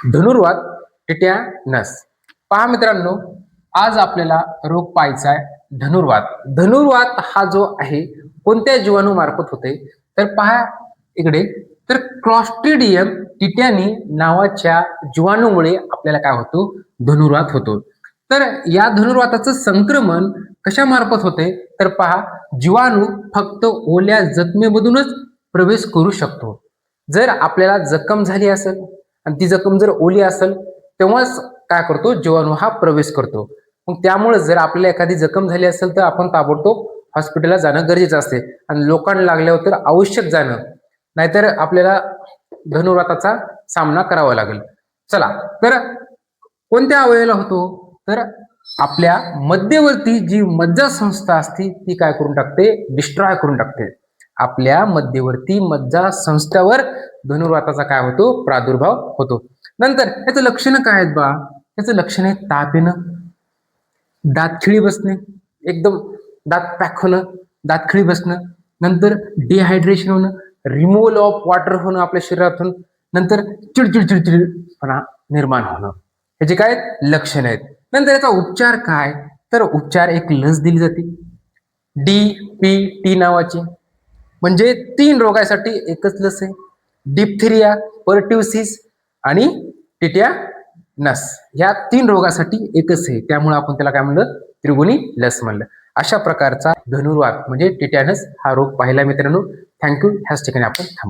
धनुर्वात, tetanus. पहा मित्रांनो, आज आपल्याला रोग पाहायचा आहे धनुर्वात. धनुर्वात हा जो आहे कोणत्या जीवाणू मार्फत होते तर पहा इकडे, तर क्लॉस्ट्रिडियम टिटॅनी नावाच्या जीवाणूमुळे आपल्याला काय होतो, धनुर्वात होतो. तर या धनुर्वाताचं संक्रमण कशा मार्फत होते तर पहा, जीवाणू फक्त ओल्या जखमेमधूनच प्रवेश करू शकतो. जर आपल्याला जखम झाली असेल आणि ती जखम जर ओली असेल तेव्हाच काय करतो, जीवाणू हा प्रवेश करतो. मग त्यामुळे जर आपल्याला एखादी जखम झाली असेल तर आपण ताबडतोब हॉस्पिटलला जाणं गरजेचं असते आणि लोकांना लागल्यावर तर आवश्यक जाणं, नाहीतर आपल्याला धनुर्वाताचा सामना करावा लागेल. चला तर कोणत्या अवयवाला होतो तर आपल्या मध्यवर्ती जी मज्जासंस्था असते ती काय करून टाकते, डिस्ट्रॉय करून टाकते. आपल्या मध्यवर्ती मज्जासंस्थेवर धनुर्वाताचा काय होतो, प्रादुर्भाव होतो. नंतर याचं लक्षण काय आहेत बा, त्याचं लक्षण आहे ताप येणं, दातखिळी बसणे, एकदम दात पॅक होणं, दातखिळी बसणं, नंतर डिहायड्रेशन होणं, रिमूव्हल ऑफ वॉटर होणं आपल्या शरीरातून, नंतर चिडचिड चिडचिडपणा निर्माण होणं, ह्याचे काय लक्षण आहेत. नंतर याचा उपचार काय तर उपचार एक लस दिली जाते DPT नावाची, म्हणजे 3 रोगासाठी एकच लस आहे. डिप्थेरिया, पर्ट्युसिस आणि टिटॅनस, या 3 रोगासाठी एकच आहे. त्यामुळे आपण त्याला काय म्हणलं, त्रिगुणी लस म्हणलं. अशा प्रकारचा धनुर्वात म्हणजे टिटॅनस हा रोग पाहिला मित्रांनो. थँक्यू. ह्याच ठिकाणी आपण थांबू.